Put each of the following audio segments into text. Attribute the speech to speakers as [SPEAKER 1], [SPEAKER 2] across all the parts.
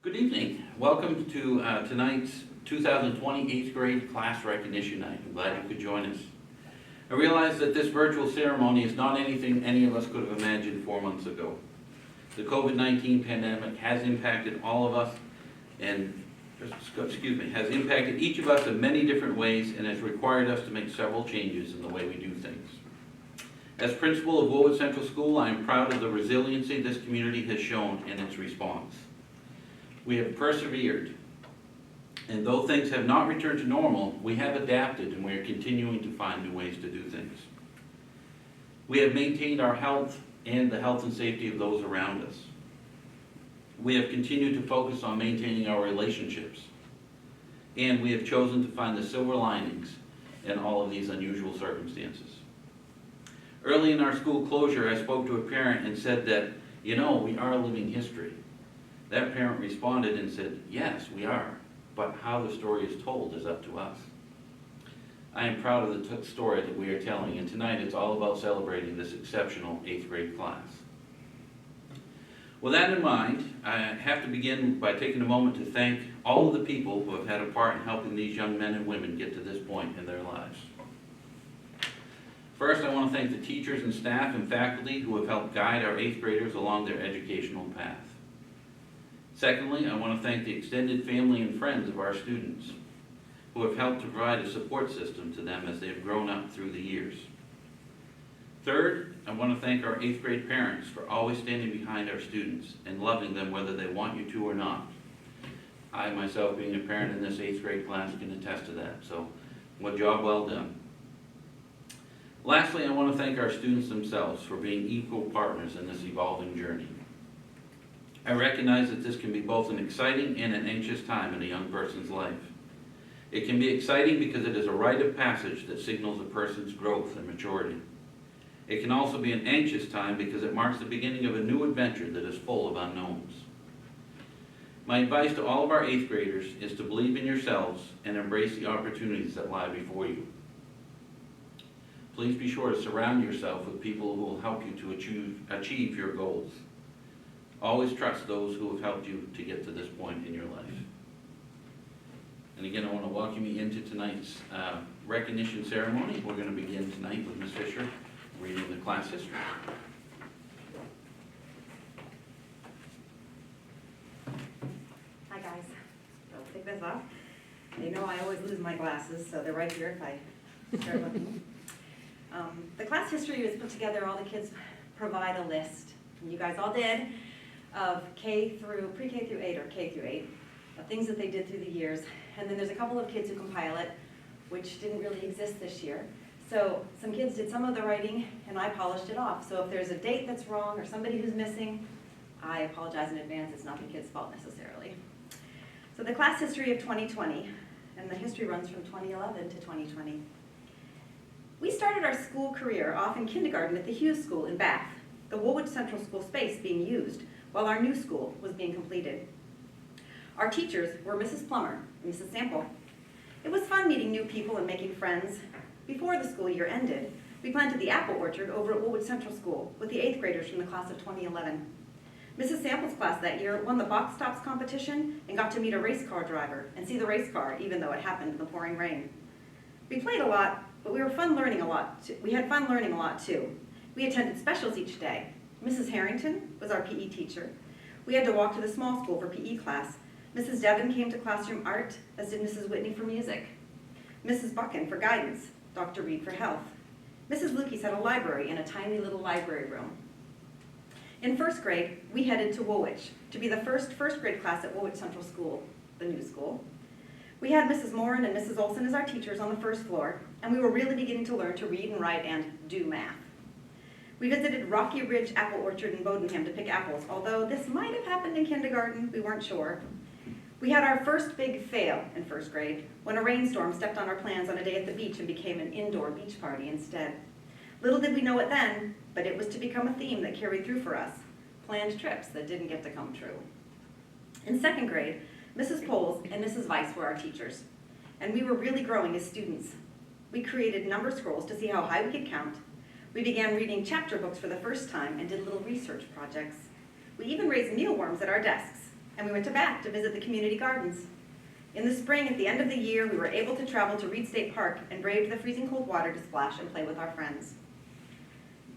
[SPEAKER 1] Good evening. Welcome to tonight's 2020 8th grade class recognition night. I'm glad you could join us. I realize that this virtual ceremony is not anything any of us could have imagined 4 months ago. The COVID-19 pandemic has impacted all of us has impacted each of us in many different ways and has required us to make several changes in the way we do things. As principal of Woolwich Central School, I am proud of the resiliency this community has shown in its response. We have persevered, and though things have not returned to normal, we have adapted and we are continuing to find new ways to do things. We have maintained our health and the health and safety of those around us. We have continued to focus on maintaining our relationships, and we have chosen to find the silver linings in all of these unusual circumstances. Early in our school closure, I spoke to a parent and said that, we are living history. That parent responded and said, yes, we are, but how the story is told is up to us. I am proud of the story that we are telling, and tonight it's all about celebrating this exceptional 8th grade class. With that in mind, I have to begin by taking a moment to thank all of the people who have had a part in helping these young men and women get to this point in their lives. First, I want to thank the teachers and staff and faculty who have helped guide our 8th graders along their educational path. Secondly, I want to thank the extended family and friends of our students who have helped to provide a support system to them as they have grown up through the years. Third, I want to thank our 8th grade parents for always standing behind our students and loving them whether they want you to or not. I myself, being a parent in this 8th grade class, can attest to that, so what job well done. Lastly, I want to thank our students themselves for being equal partners in this evolving journey. I recognize that this can be both an exciting and an anxious time in a young person's life. It can be exciting because it is a rite of passage that signals a person's growth and maturity. It can also be an anxious time because it marks the beginning of a new adventure that is full of unknowns. My advice to all of our 8th graders is to believe in yourselves and embrace the opportunities that lie before you. Please be sure to surround yourself with people who will help you to achieve your goals. Always trust those who have helped you to get to this point in your life. And again, I want to welcome you into tonight's recognition ceremony. We're going to begin tonight with Ms. Fisher reading the class history.
[SPEAKER 2] Hi guys, I'll take this off. You know I always lose my glasses, so they're right here if I start looking. The class history was put together, all the kids provide a list, and you guys all did, of pre-K through 8 or K through 8, of things that they did through the years. And then there's a couple of kids who compile it, which didn't really exist this year. So some kids did some of the writing and I polished it off. So if there's a date that's wrong or somebody who's missing, I apologize in advance. It's not the kid's fault necessarily. So the class history of 2020, and the history runs from 2011 to 2020. We started our school career off in kindergarten at the Hughes School in Bath, the Woolwich Central School space being used while our new school was being completed. Our teachers were Mrs. Plummer and Mrs. Sample. It was fun meeting new people and making friends. Before the school year ended, we planted the apple orchard over at Woolwich Central School with the 8th graders from the class of 2011. Mrs. Sample's class that year won the box tops competition and got to meet a race car driver and see the race car even though it happened in the pouring rain. We played a lot, but we had fun learning a lot too. We attended specials each day. Mrs. Harrington was our PE teacher. We had to walk to the small school for PE class. Mrs. Devon came to classroom art, as did Mrs. Whitney for music. Mrs. Buchan for guidance, Dr. Reed for health. Mrs. Lukes had a library in a tiny little library room. In 1st grade, we headed to Woolwich to be the first grade class at Woolwich Central School, the new school. We had Mrs. Moran and Mrs. Olson as our teachers on the 1st floor, and we were really beginning to learn to read and write and do math. We visited Rocky Ridge Apple Orchard in Bodenham to pick apples, although this might have happened in kindergarten, we weren't sure. We had our first big fail in 1st grade when a rainstorm stepped on our plans on a day at the beach and became an indoor beach party instead. Little did we know it then, but it was to become a theme that carried through for us, planned trips that didn't get to come true. In 2nd grade, Mrs. Poles and Mrs. Weiss were our teachers, and we were really growing as students. We created number scrolls to see how high we could count. We began reading chapter books for the first time and did little research projects. We even raised mealworms at our desks. and we went to Bath to visit the community gardens. In the spring, at the end of the year, we were able to travel to Reed State Park and braved the freezing cold water to splash and play with our friends.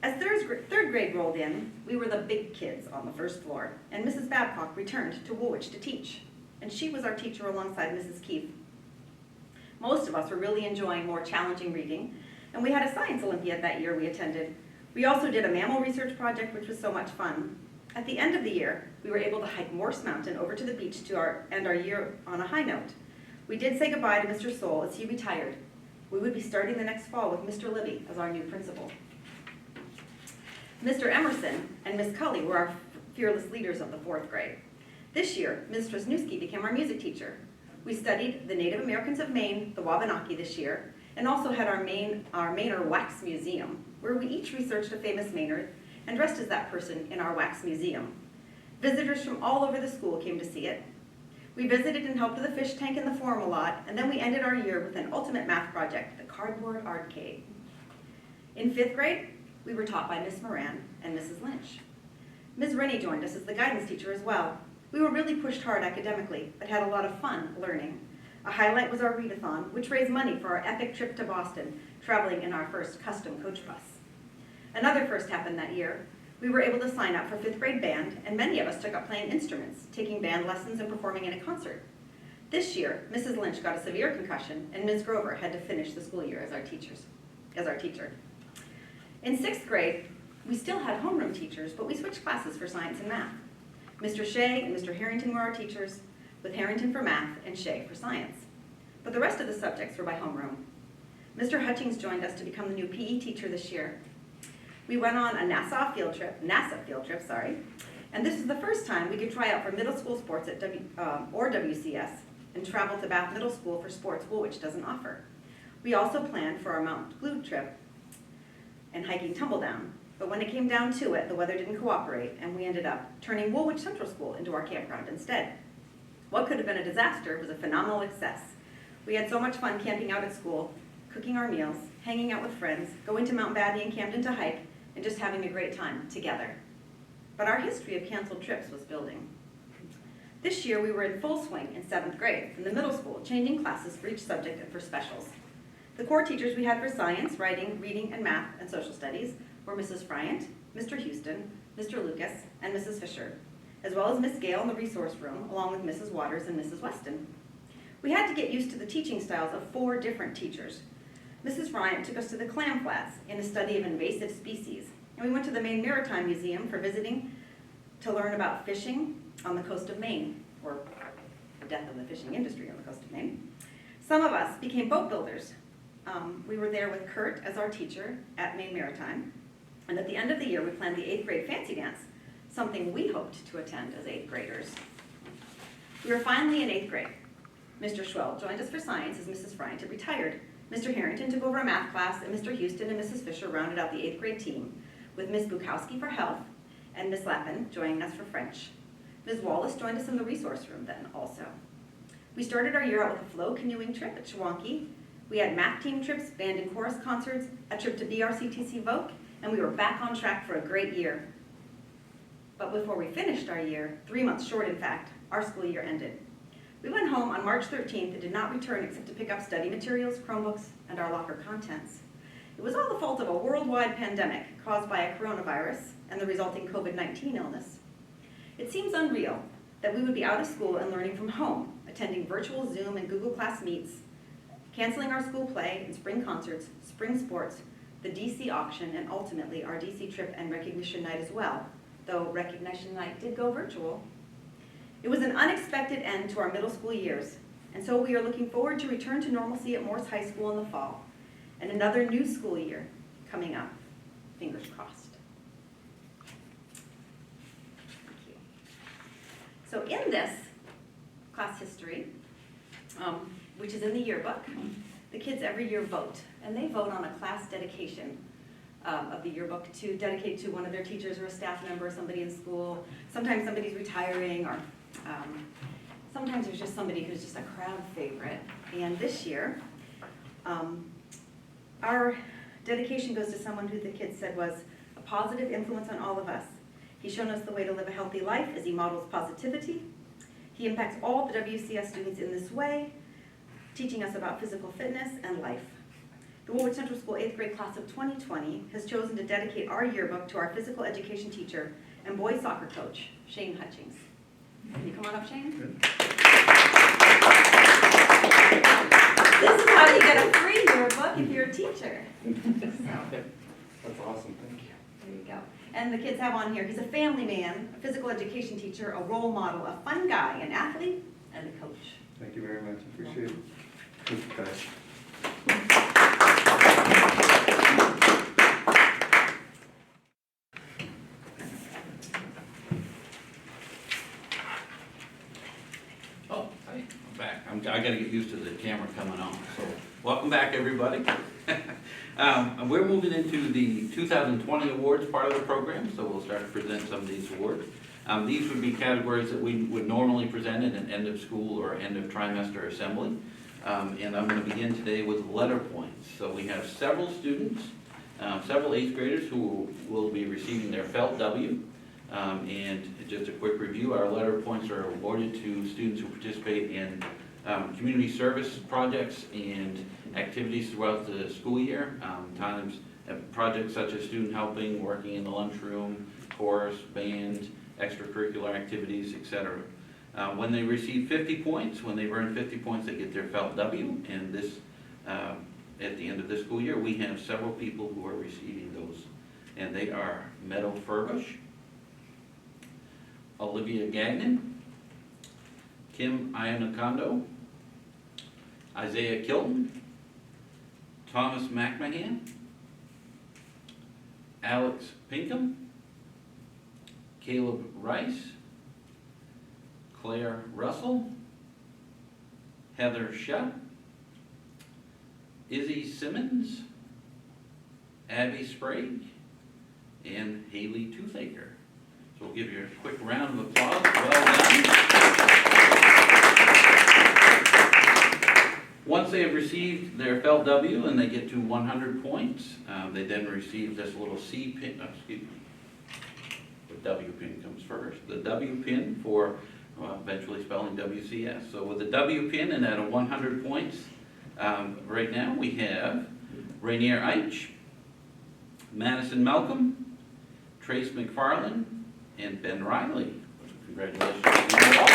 [SPEAKER 2] As third grade rolled in, we were the big kids on the first floor, and Mrs. Babcock returned to Woolwich to teach, and she was our teacher alongside Mrs. Keefe. Most of us were really enjoying more challenging reading, and we had a science Olympiad that year we attended. We also did a mammal research project, which was so much fun. At the end of the year, we were able to hike Morse Mountain over to the beach to end our year on a high note. We did say goodbye to Mr. Soule as he retired. We would be starting the next fall with Mr. Libby as our new principal. Mr. Emerson and Miss Cully were our fearless leaders of the fourth grade. This year, Ms. Trusnewski became our music teacher. We studied the Native Americans of Maine, the Wabanaki, this year, and also had our Mainer Wax Museum, where we each researched a famous Mainer and dressed as that person in our wax museum. Visitors from all over the school came to see it. We visited and helped with the fish tank in the forum a lot, and then we ended our year with an ultimate math project, the Cardboard Arcade. In fifth grade, we were taught by Miss Moran and Mrs. Lynch. Ms. Rennie joined us as the guidance teacher as well. We were really pushed hard academically, but had a lot of fun learning. A highlight was our readathon, which raised money for our epic trip to Boston, traveling in our first custom coach bus. Another first happened that year. We were able to sign up for fifth grade band, and many of us took up playing instruments, taking band lessons and performing in a concert. This year, Mrs. Lynch got a severe concussion, and Ms. Grover had to finish the school year as our teacher. In sixth grade, we still had homeroom teachers, but we switched classes for science and math. Mr. Shea and Mr. Harrington were our teachers, with Harrington for math and Shea for science. But the rest of the subjects were by homeroom. Mr. Hutchings joined us to become the new PE teacher this year. We went on a NASA field trip, and this is the first time we could try out for middle school sports at WCS and travel to Bath Middle School for sports Woolwich doesn't offer. We also planned for our Mount Glue trip and hiking Tumbledown, but when it came down to it, the weather didn't cooperate, and we ended up turning Woolwich Central School into our campground instead. What could have been a disaster was a phenomenal success. We had so much fun camping out at school, cooking our meals, hanging out with friends, going to Mount Batty and Camden to hike, and just having a great time together. But our history of canceled trips was building. This year we were in full swing in seventh grade in the middle school, changing classes for each subject and for specials. The core teachers we had for science, writing, reading, and math, and social studies were Mrs. Bryant, Mr. Houston, Mr. Lucas, and Mrs. Fisher, as well as Miss Gale in the resource room, along with Mrs. Waters and Mrs. Weston. We had to get used to the teaching styles of 4 different teachers. Mrs. Bryant took us to the clam flats in a study of invasive species, and we went to the Maine Maritime Museum for visiting to learn about fishing on the coast of Maine, or the death of the fishing industry on the coast of Maine. Some of us became boat builders. We were there with Kurt as our teacher at Maine Maritime, and at the end of the year we planned the 8th grade fancy dance, something we hoped to attend as 8th graders. We were finally in 8th grade. Mr. Schwell joined us for science as Mrs. Bryant had retired. Mr. Harrington took over a math class, and Mr. Houston and Mrs. Fisher rounded out the 8th grade team, with Ms. Bukowski for health and Ms. Lappin joining us for French. Ms. Wallace joined us in the resource room then also. We started our year out with a flow canoeing trip at Shawanki. We had math team trips, band and chorus concerts, a trip to BRCTC Vogue, and we were back on track for a great year. But before we finished our year, 3 months short in fact, our school year ended. We went home on March 13th and did not return except to pick up study materials, Chromebooks, and our locker contents. It was all the fault of a worldwide pandemic caused by a coronavirus and the resulting COVID-19 illness. It seems unreal that we would be out of school and learning from home, attending virtual Zoom and Google Class meets, canceling our school play and spring concerts, spring sports, the DC auction, and ultimately our DC trip and Recognition Night as well, though Recognition Night did go virtual. It was an unexpected end to our middle school years, and so we are looking forward to return to normalcy at Morse High School in the fall, and another new school year coming up. Fingers crossed. Thank you. So in this class history, which is in the yearbook, the kids every year vote, and they vote on a class dedication of the yearbook to dedicate to one of their teachers or a staff member, somebody in school. Sometimes somebody's retiring, or sometimes there's just somebody who's just a crowd favorite. And this year, our dedication goes to someone who the kids said was a positive influence on all of us. He's shown us the way to live a healthy life as he models positivity. He impacts all the WCS students in this way, teaching us about physical fitness and life. The Woolwich Central School 8th grade class of 2020 has chosen to dedicate our yearbook to our physical education teacher and boys soccer coach, Shane Hutchings. Can you come on up, Shane?
[SPEAKER 3] Good.
[SPEAKER 2] This is how you get a free yearbook if you're a teacher.
[SPEAKER 3] That's awesome, thank you.
[SPEAKER 2] There you go. And the kids have on here, he's a family man, a physical education teacher, a role model, a fun guy, an athlete, and a coach.
[SPEAKER 3] Thank you very much, appreciate it. Thank you, guys.
[SPEAKER 1] Oh, hi, I'm back. I gotta get used to the camera coming on. So, welcome back, everybody. We're moving into the 2020 awards part of the program, so we'll start to present some of these awards. These would be categories that we would normally present in an end of school or end of trimester assembly. And I'm going to begin today with letter points. So we have several students, several 8th graders who will be receiving their Felt W. And just a quick review, our letter points are awarded to students who participate in community service projects and activities throughout the school year. Projects such as student helping, working in the lunchroom, chorus, band, extracurricular activities, etc. When they receive 50 points, when they've earned 50 points, they get their Felt W. And this, at the end of this school year, we have several people who are receiving those. And they are Meadow Furbush, Olivia Gagnon, Kim Iannacondo, Isaiah Kilton, Thomas McMahon, Alex Pinkham, Caleb Rice, Claire Russell, Heather Shutt, Izzy Simmons, Abby Sprague, and Haley Toothaker. So we'll give you a quick round of applause. Well done. Once they have received their Felt W and they get to 100 points, they then receive this little C pin, excuse me, the W pin comes first. The W pin for eventually spelling WCS. So with the W pin and at a 100 points, right now we have Rainier Eich, Madison Malcolm, Trace McFarland, and Ben Riley. Congratulations to you all.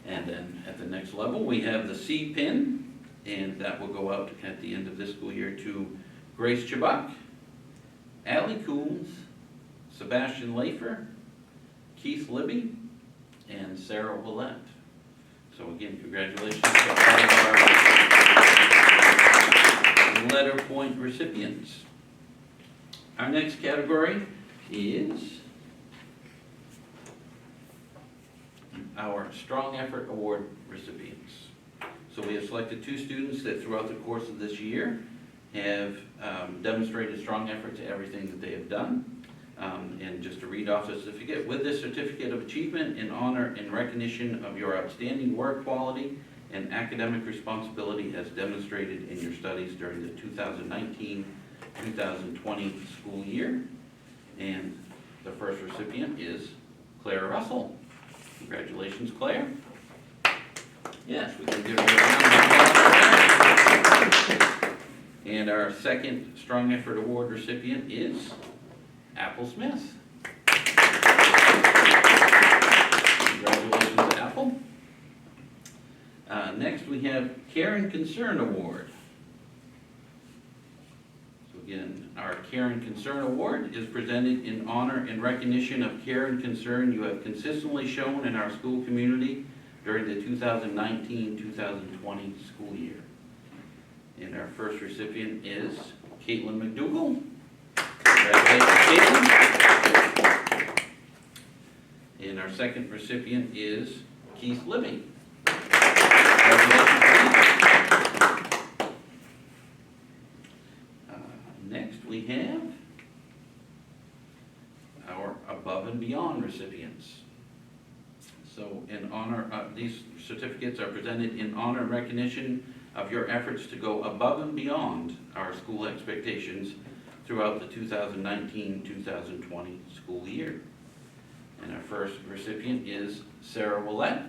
[SPEAKER 1] And then at the next level, we have the C pin, and that will go out at the end of this school year to Grace Chabak, Allie Coombs, Sebastian Lafer, Keith Libby, and Sarah Willett. So again, congratulations to all of our letter point recipients. Our next category is our Strong Effort Award recipients. So we have selected 2 students that throughout the course of this year have demonstrated strong effort to everything that they have done. And just to read off the certificate, with this certificate of achievement in honor and recognition of your outstanding work quality and academic responsibility as demonstrated in your studies during the 2019-2020 school year. And the first recipient is Claire Russell. Congratulations, Claire. Yes, we can give her a round of applause. And our second Strong Effort Award recipient is Apple Smith. Congratulations to Apple. Next we have Care and Concern Award. So again, our Care and Concern Award is presented in honor and recognition of care and concern you have consistently shown in our school community during the 2019-2020 school year. And our first recipient is Caitlin McDougall. Congratulations, Caitlin. And our second recipient is Keith Libby. Congratulations, Keith. Next we have our Above and Beyond recipients. So in honor, these certificates are presented in honor and recognition of your efforts to go above and beyond our school expectations throughout the 2019-2020 school year. And our first recipient is Sarah Willett.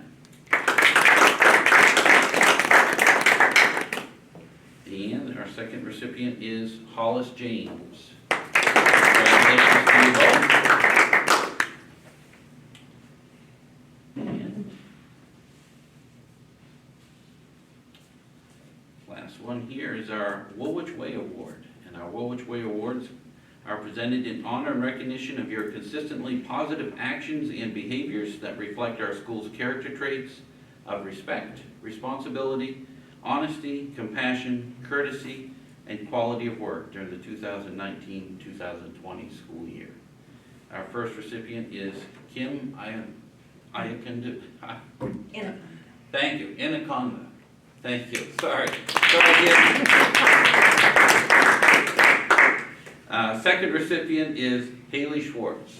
[SPEAKER 1] And our second recipient is Hollis James. Congratulations to you both. And last one here is our Woolwich Way Award. And our Woolwich Way Awards are presented in honor and recognition of your consistently positive actions and behaviors that reflect our school's character traits of respect, responsibility, honesty, compassion, courtesy, and quality of work during the 2019-2020 school year. Our first recipient is Kim Iaconda. Thank you, Inaconda. Thank you, sorry. Kim. Second recipient is Haley Schwartz.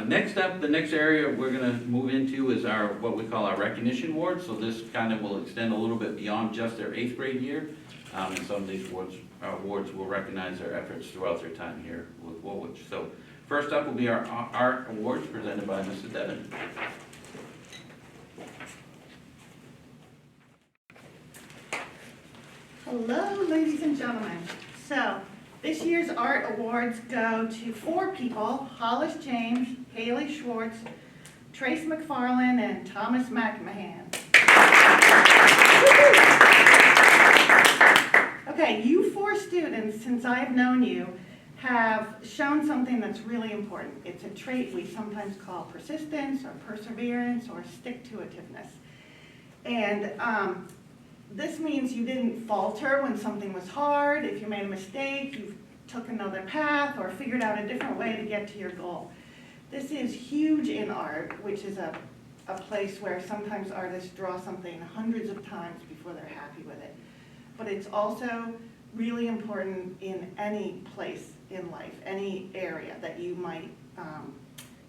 [SPEAKER 1] Next up, the next area we're going to move into is our what we call our recognition award. So this kind of will extend a little bit beyond just their 8th grade year. And some of these awards will recognize their efforts throughout their time here with Woolwich. So first up will be our art awards presented by Mrs. Devon.
[SPEAKER 4] Hello, ladies and gentlemen. So, this year's art awards go to 4 people: Hollis James, Haley Schwartz, Trace McFarland, and Thomas McMahon. Okay, you 4 students, since I've known you, have shown something that's really important. It's a trait we sometimes call persistence or perseverance or stick-to-itiveness. And this means you didn't falter when something was hard. If you made a mistake, you took another path or figured out a different way to get to your goal. This is huge in art, which is a place where sometimes artists draw something hundreds of times before they're happy with it. But it's also really important in any place in life, any area that you might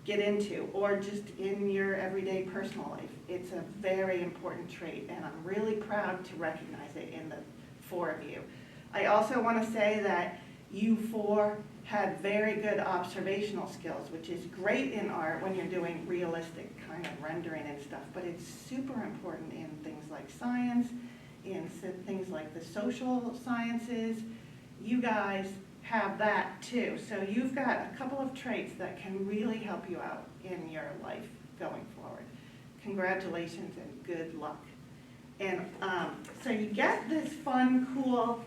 [SPEAKER 4] get into, or just in your everyday personal life. It's a very important trait, and I'm really proud to recognize it in the 4 of you. I also want to say that you 4 had very good observational skills, which is great in art when you're doing realistic kind of rendering and stuff, but it's super important in things like science, in things like the social sciences. You guys have that too. So you've got a couple of traits that can really help you out in your life going forward. Congratulations and good luck. And so you get this fun, cool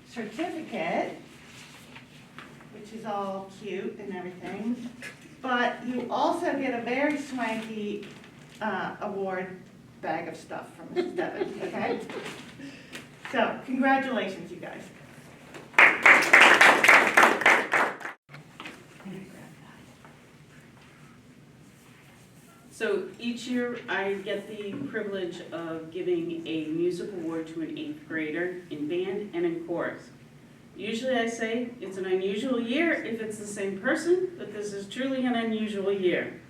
[SPEAKER 4] certificate, which is all cute and everything, but you also get a very swanky award bag of stuff from Mrs. Devon, okay? So congratulations, you guys.
[SPEAKER 5] So each year I get the privilege of giving a music award to an 8th grader in band and in chorus. Usually I say it's an unusual year if it's the same person, but this is truly an unusual year.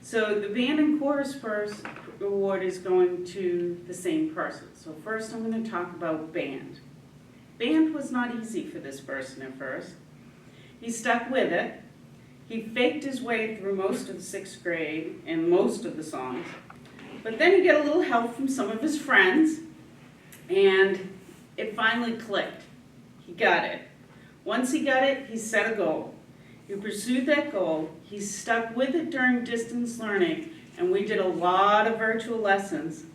[SPEAKER 5] So the band and chorus first award is going to the same person. So first I'm going to talk about band. Band was not easy for this person at first. He stuck with it. He faked his way through most of the 6th grade and most of the songs, but then he got a little help from some of his friends, and it finally clicked. He got it. Once he got it, he set a goal. He pursued that goal. He stuck with it during distance learning, and we did a lot of virtual lessons,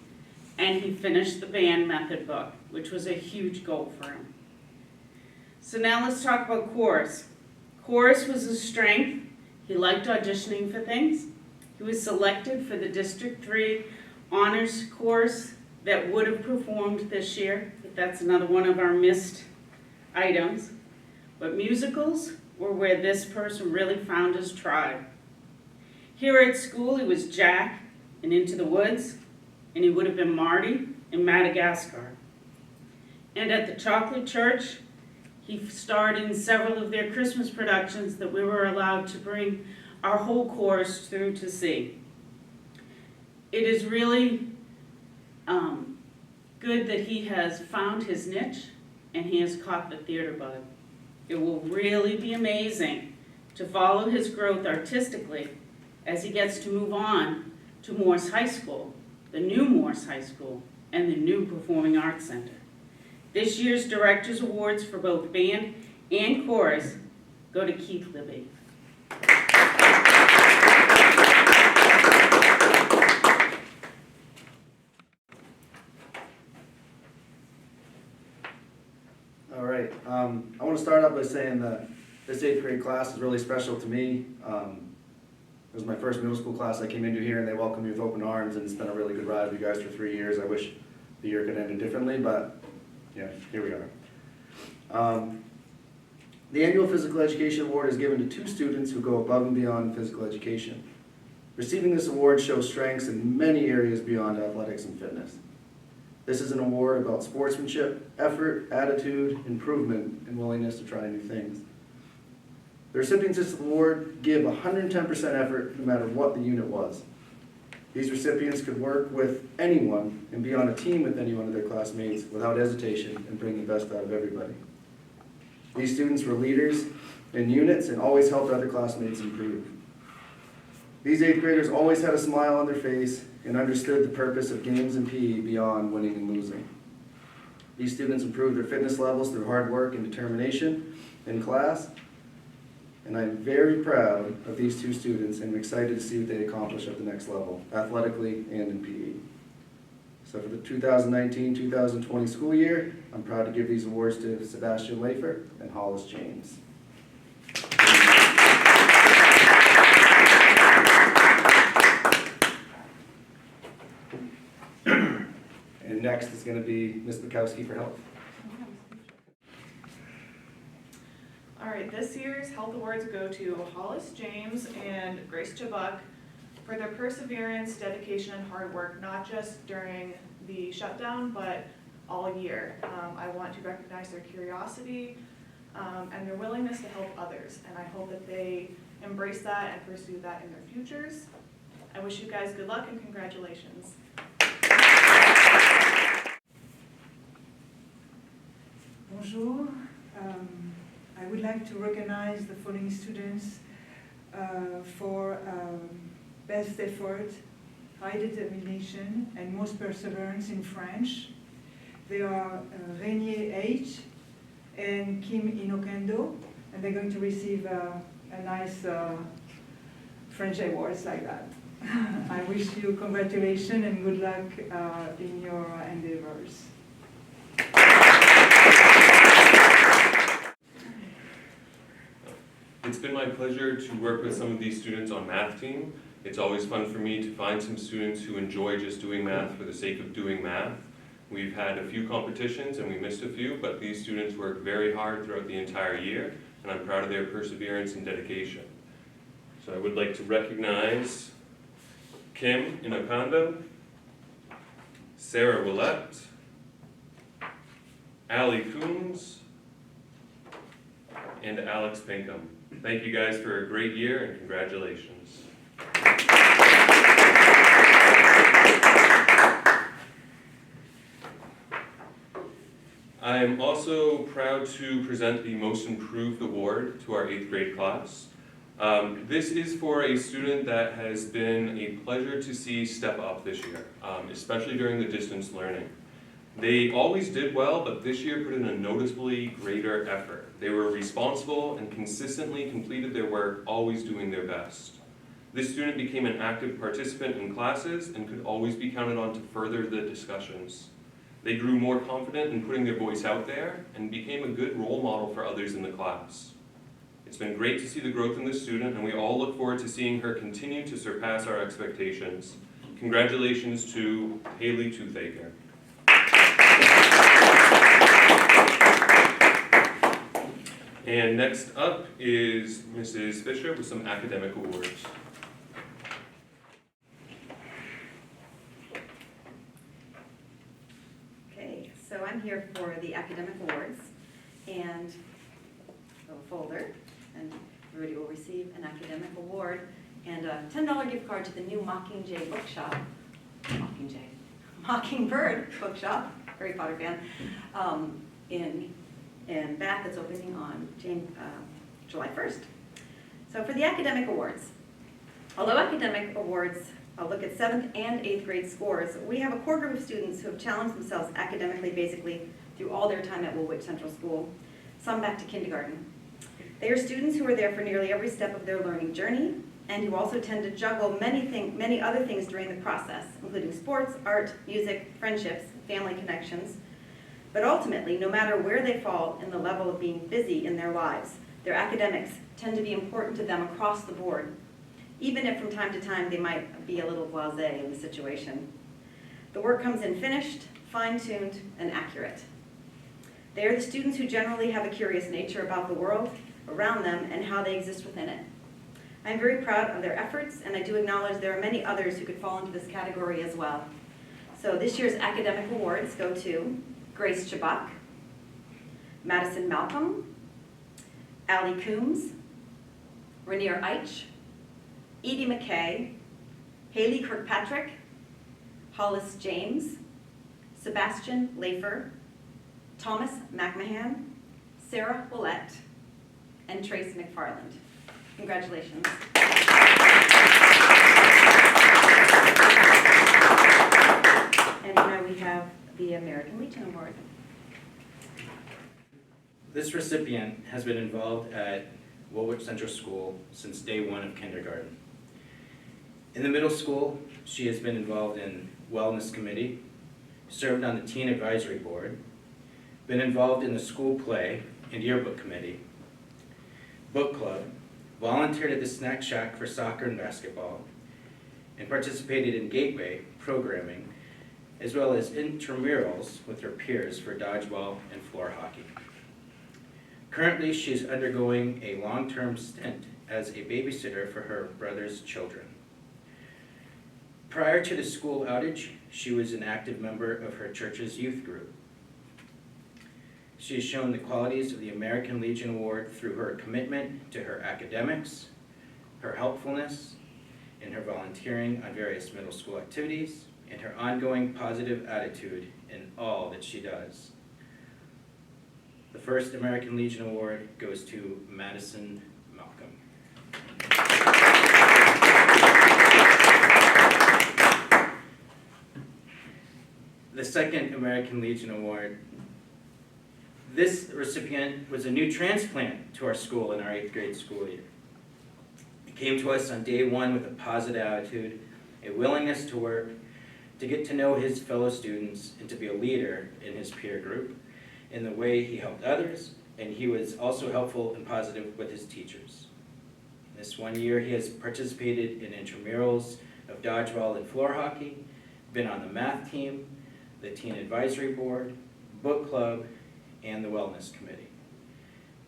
[SPEAKER 5] and he finished the band method book, which was a huge goal for him. So now let's talk about chorus. Chorus was his strength. He liked auditioning for things. He was selected for the District 3 honors course that would have performed this year, but that's another one of our missed items. But musicals were where this person really found his tribe. Here at school, he was Jack in Into the Woods, and he would have been Marty in Madagascar. And at the Chocolate Church, he starred in several of their Christmas productions that we were allowed to bring our whole chorus through to see. It is really good that he has found his niche and he has caught the theater bug. It will really be amazing to follow his growth artistically as he gets to move on to Morse High School, the new Morse High School, and the new Performing Arts Center. This year's Directors Awards for both band and chorus go to Keith Libby.
[SPEAKER 3] All right, I want to start out by saying that this 8th grade class is really special to me. It was my first middle school class I came into here, and they welcomed me with open arms, and it's been a really good ride with you guys for 3 years. I wish the year could end differently, but yeah, here we are. The annual Physical Education Award is given to 2 students who go above and beyond physical education. Receiving this award shows strengths in many areas beyond athletics and fitness. This is an award about sportsmanship, effort, attitude, improvement, and willingness to try new things. The recipients of this award give 110% effort no matter what the unit was. These recipients could work with anyone and be on a team with any one of their classmates without hesitation and bring the best out of everybody. These students were leaders in units and always helped other classmates improve. These 8th graders always had a smile on their face and understood the purpose of games and PE beyond winning and losing. These students improved their fitness levels through hard work and determination in class, and I'm very proud of these 2 students and I'm excited to see what they accomplish at the next level, athletically and in PE. So for the 2019-2020 school year, I'm proud to give these awards to Sebastian Lafer and Hollis James. And next is going to be Ms. Bukowski for health.
[SPEAKER 6] All right, this year's health awards go to Hollis James and Grace Chabuk for their perseverance, dedication, and hard work, not just during the shutdown, but all year. I want to recognize their curiosity and their willingness to help others, and I hope that they embrace that and pursue that in their futures. I wish you guys good luck and congratulations.
[SPEAKER 7] Bonjour. I would like to recognize the following students for best effort, high determination, and most perseverance in French. They are Renier H. and Kim Inokendo, and they're going to receive a nice French awards like that. I wish you congratulations and good luck in your endeavors.
[SPEAKER 8] It's been my pleasure to work with some of these students on math team. It's always fun for me to find some students who enjoy just doing math for the sake of doing math. We've had a few competitions and we missed a few, but these students work very hard throughout the entire year, and I'm proud of their perseverance and dedication. So I would like to recognize Kim Inokando, Sarah Willette, Allie Coombs, and Alex Pinkham. Thank you guys for a great year and congratulations. I am also proud to present the Most Improved Award to our 8th grade class. This is for a student that has been a pleasure to see step up this year, especially during the distance learning. They always did well, but this year put in a noticeably greater effort. They were responsible and consistently completed their work, always doing their best. This student became an active participant in classes and could always be counted on to further the discussions. They grew more confident in putting their voice out there and became a good role model for others in the class. It's been great to see the growth in this student, and we all look forward to seeing her continue to surpass our expectations. Congratulations to Haley Toothaker. And next up is Mrs. Fisher with some academic awards.
[SPEAKER 2] Okay, so I'm here for the academic awards and a folder, and everybody will receive an academic award and a $10 gift card to the new Mockingbird bookshop, Mockingbird bookshop, Harry Potter fan, in in Bath that's opening on July 1st. So for the academic awards, although academic awards look at 7th and 8th grade scores, we have a core group of students who have challenged themselves academically, basically, through all their time at Woolwich Central School, some back to kindergarten. They are students who are there for nearly every step of their learning journey, and who also tend to juggle many other things during the process, including sports, art, music, friendships, family connections. But ultimately, no matter where they fall in the level of being busy in their lives, their academics tend to be important to them across the board, even if from time to time they might be a little blasé in the situation. The work comes in finished, fine-tuned, and accurate. They are the students who generally have a curious nature about the world around them and how they exist within it. I'm very proud of their efforts, and I do acknowledge there are many others who could fall into this category as well. So this year's academic awards go to Grace Chabak, Madison Malcolm, Allie Coombs, Rainier Eich, Edie McKay, Haley Kirkpatrick, Hollis James, Sebastian Lafer, Thomas McMahon, Sarah Willett, and Trace McFarland. Congratulations. And now we have the American Legion Award.
[SPEAKER 9] This recipient has been involved at Woolwich Central School since day one of kindergarten. In the middle school, she has been involved in Wellness Committee, served on the Teen Advisory Board, been involved in the school play and yearbook committee, book club, volunteered at the Snack Shack for soccer and basketball, and participated in Gateway programming, as well as intramurals with her peers for dodgeball and floor hockey. Currently, she is undergoing a long-term stint as a babysitter for her brother's children. Prior to the school outage, she was an active member of her church's youth group. She has shown the qualities of the American Legion Award through her commitment to her academics, her helpfulness, and her volunteering on various middle school activities, and her ongoing positive attitude in all that she does. The first American Legion Award goes to Madison Malcolm. The second American Legion Award. This recipient was a new transplant to our school in our 8th grade school year. He came to us on day one with a positive attitude, a willingness to work, to get to know his fellow students, and to be a leader in his peer group in the way he helped others, and he was also helpful and positive with his teachers. This one year, he has participated in intramurals of dodgeball and floor hockey, been on the math team, the Teen Advisory Board, book club, and the Wellness Committee.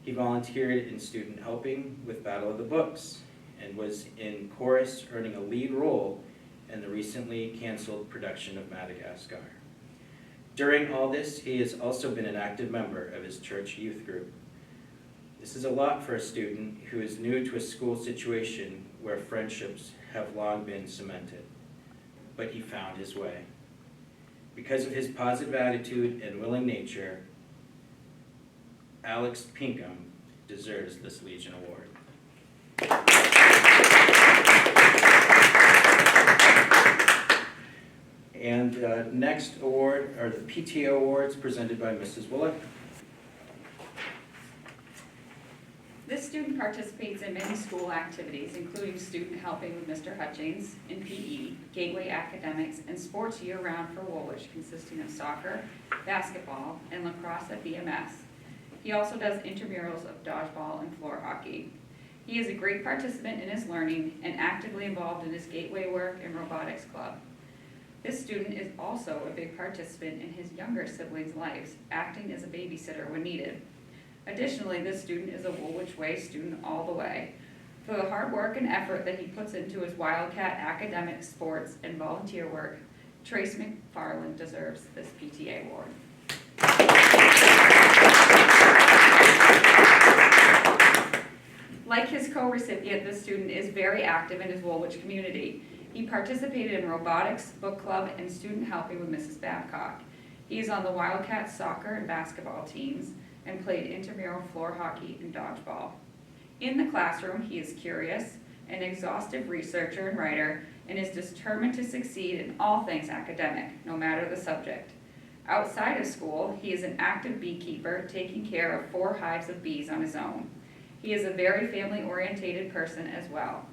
[SPEAKER 9] He volunteered in student helping with Battle of the Books and was in chorus, earning a lead role in the recently canceled production of Madagascar. During all this, he has also been an active member of his church youth group. This is a lot for a student who is new to a school situation where friendships have long been cemented, but he found his way. Because of his positive attitude and willing nature, Alex Pinkham deserves this Legion Award. And next award are the PTO awards presented by Mrs. Willett.
[SPEAKER 10] This student participates in many school activities, including student helping with Mr. Hutchings in PE, Gateway Academics, and sports year-round for Woolwich, consisting of soccer, basketball, and lacrosse at BMS. He also does intramurals of dodgeball and floor hockey. He is a great participant in his learning and actively involved in his Gateway work and robotics club. This student is also a big participant in his younger siblings' lives, acting as a babysitter when needed. Additionally, this student is a Woolwich Way student all the way. For the hard work and effort that he puts into his Wildcat academic, sports, and volunteer work, Trace McFarland deserves this PTA award. Like his co-recipient, this student is very active in his Woolwich community. He participated in robotics, book club, and student helping with Mrs. Babcock. He is on the Wildcat soccer and basketball teams, and played intramural floor hockey and dodgeball. In the classroom, he is curious, an exhaustive researcher and writer, and is determined to succeed in all things academic, no matter the subject. Outside of school, he is an active beekeeper, taking care of 4 hives of bees on his own. He is a very family-oriented person as well.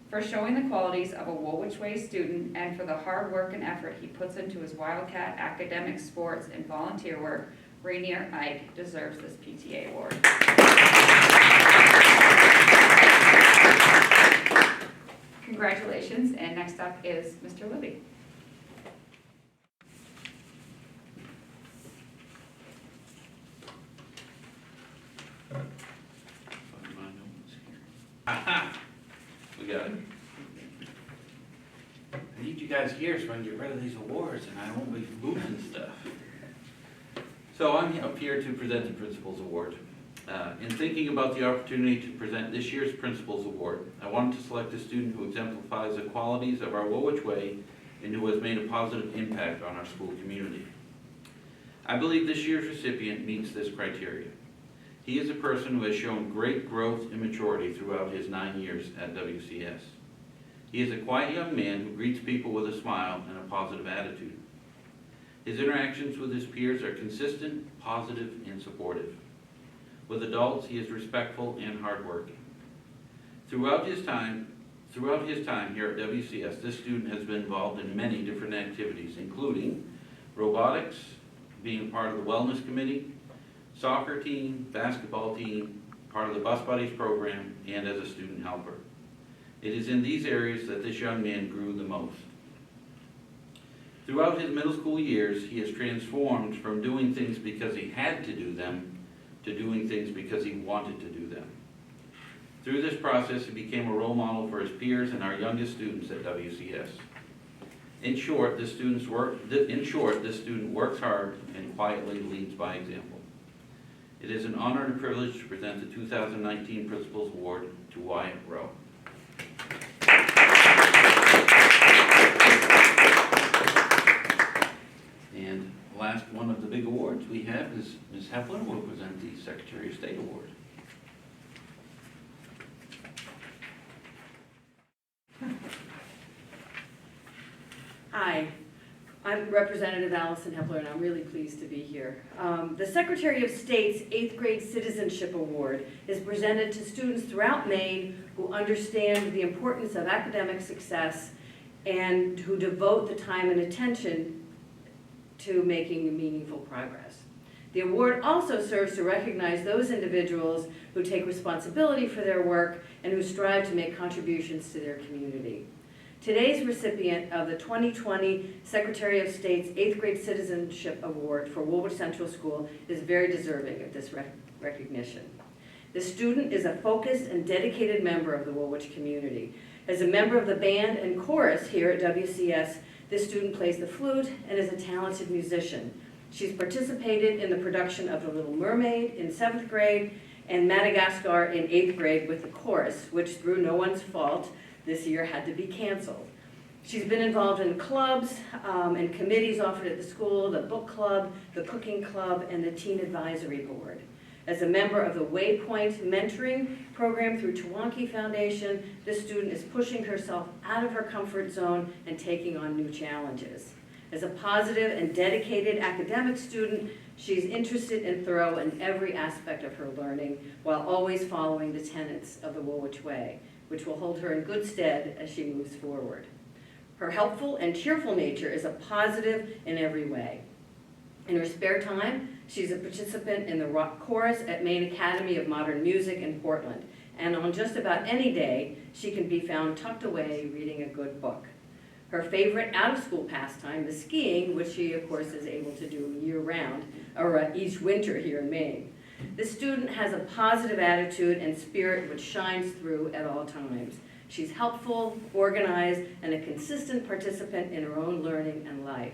[SPEAKER 10] For showing the qualities of a Woolwich Way student and for the hard work and effort he puts into his Wildcat academic, sports, and volunteer work, Rainier Ike deserves this PTA award. Congratulations, and next up is Mr. Libby.
[SPEAKER 1] Aha! We got it. I need you guys here so I can get rid of these awards and I won't be losing stuff. So I'm up here to present the Principals Award. In thinking about the opportunity to present this year's Principals Award, I wanted to select a student who exemplifies the qualities of our Woolwich Way and who has made a positive impact on our school community. I believe this year's recipient meets this criteria. He is a person who has shown great growth and maturity throughout his 9 years at WCS. He is a quiet young man who greets people with a smile and a positive attitude. His interactions with his peers are consistent, positive, and supportive. With adults, he is respectful and hardworking. Throughout his time here at WCS, this student has been involved in many different activities, including robotics, being part of the wellness committee, soccer team, basketball team, part of the Bus Buddies program, and as a student helper. It is in these areas that this young man grew the most. Throughout his middle school years, he has transformed from doing things because he had to do them to doing things because he wanted to do them. Through this process, he became a role model for his peers and our youngest students at WCS. In short, this student works hard and quietly leads by example. It is an honor and a privilege to present the 2019 Principals Award to Wyatt Rowe. And the last one of the big awards we have is Ms. Hepler will present the Secretary of State Award.
[SPEAKER 11] Hi, I'm Representative Allison Hepler, and I'm really pleased to be here. The Secretary of State's 8th Grade Citizenship Award is presented to students throughout Maine who understand the importance of academic success and who devote the time and attention to making meaningful progress. The award also serves to recognize those individuals who take responsibility for their work and who strive to make contributions to their community. Today's recipient of the 2020 Secretary of State's 8th Grade Citizenship Award for Woolwich Central School is very deserving of this recognition. The student is a focused and dedicated member of the Woolwich community. As a member of the band and chorus here at WCS, this student plays the flute and is a talented musician. She's participated in the production of The Little Mermaid in 7th grade and Madagascar in 8th grade with the chorus, which through no one's fault this year had to be canceled. She's been involved in clubs and committees offered at the school, the book club, the cooking club, and the teen advisory board. As a member of the Waypoint mentoring program through Tawanki Foundation, this student is pushing herself out of her comfort zone and taking on new challenges. As a positive and dedicated academic student, she's interested and thorough in every aspect of her learning while always following the tenets of the Woolwich Way, which will hold her in good stead as she moves forward. Her helpful and cheerful nature is a positive in every way. In her spare time, she's a participant in the rock chorus at Maine Academy of Modern Music in Portland. And on just about any day, she can be found tucked away reading a good book. Her favorite out-of-school pastime is skiing, which she, of course, is able to do year-round, or each winter here in Maine. This student has a positive attitude and spirit which shines through at all times. She's helpful, organized, and a consistent participant in her own learning and life.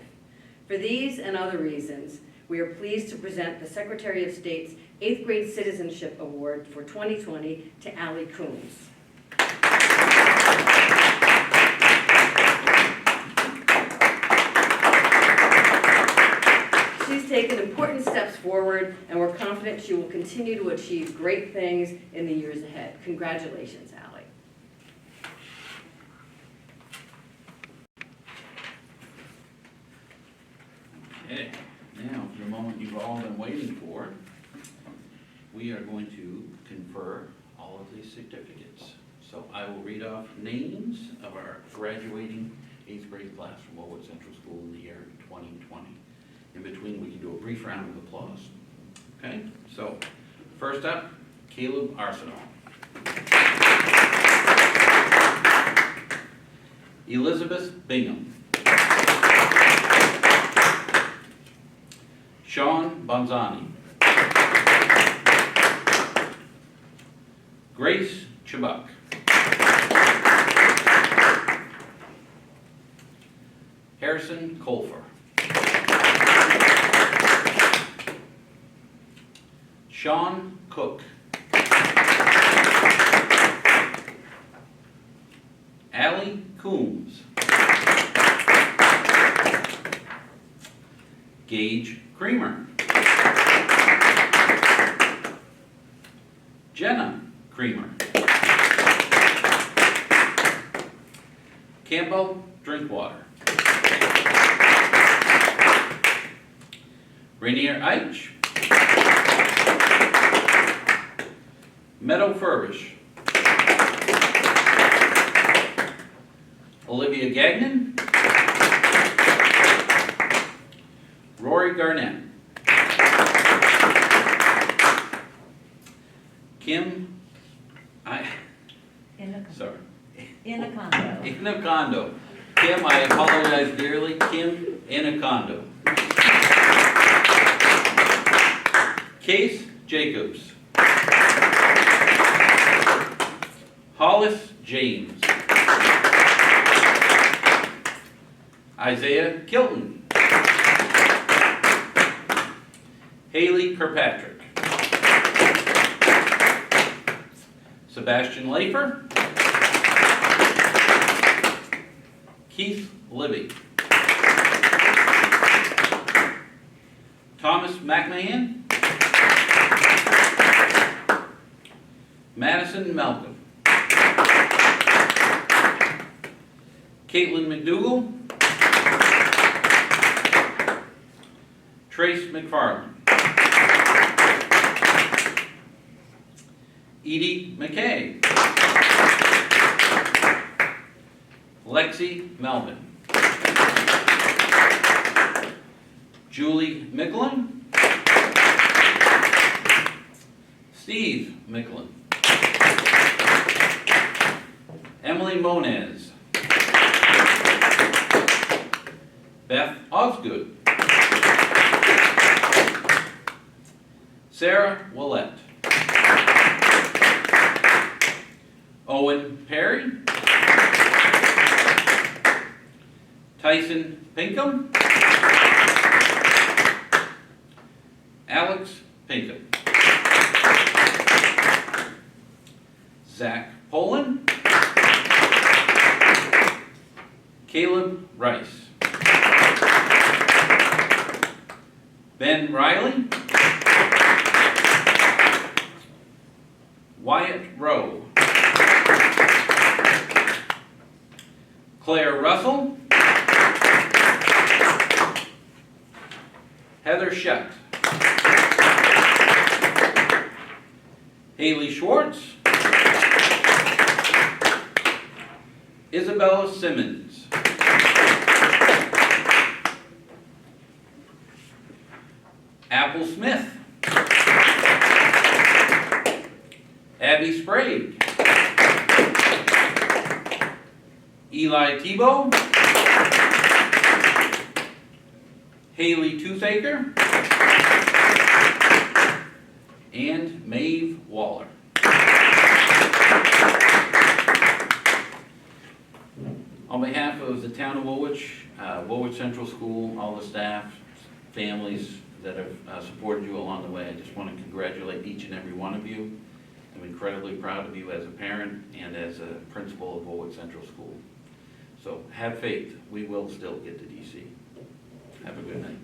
[SPEAKER 11] For these and other reasons, we are pleased to present the Secretary of State's 8th Grade Citizenship Award for 2020 to Allie Coombs. She's taken important steps forward, and we're confident she will continue to achieve great things in the years ahead. Congratulations, Allie.
[SPEAKER 1] Okay, now for the moment you've all been waiting for, we are going to confer all of these certificates. So I will read off names of our graduating 8th grade class from Woolwich Central School in the year 2020. In between, we can do a brief round of applause. Okay, so first up, Caleb Arsenal. Elizabeth Bingham. Sean Bonzani. Grace Chibuk. Harrison Colfer. Sean Cook. Allie Coombs. Gage Creamer. Jenna Creamer. Campbell Drinkwater. Rainier Eich. Meadow Furbish. Olivia Gagnon. Rory Garnett. Kim, Inacondo. Kim, I apologize dearly. Kim Inacondo. Case Jacobs. Hollis James. Isaiah Kilton. Haley Kirkpatrick. Sebastian Lafer. Keith Libby. Thomas McMahon. Madison Malcolm. Caitlin McDougall. Trace McFarland. Edie McKay. Lexi Melvin. Julie Micklin. Steve Micklin. Emily Moniz. Beth Osgood. Sarah Willett. Owen Perry. Tyson Pinkham. Alex Pinkham. Zach Poland. Caleb Rice. Ben Riley. Wyatt Rowe. Claire Russell. Heather Shutt. Haley Schwartz. Isabella Simmons. Apple Smith. Abby Sprague. Eli Tebow. Haley Toothaker. And Maeve Waller. On behalf of the town of Woolwich, Woolwich Central School, all the staff, families that have supported you along the way, I just want to congratulate each and every one of you. I'm incredibly proud of you as a parent and as a principal of Woolwich Central School. So have faith, we will still get to DC. Have a good night.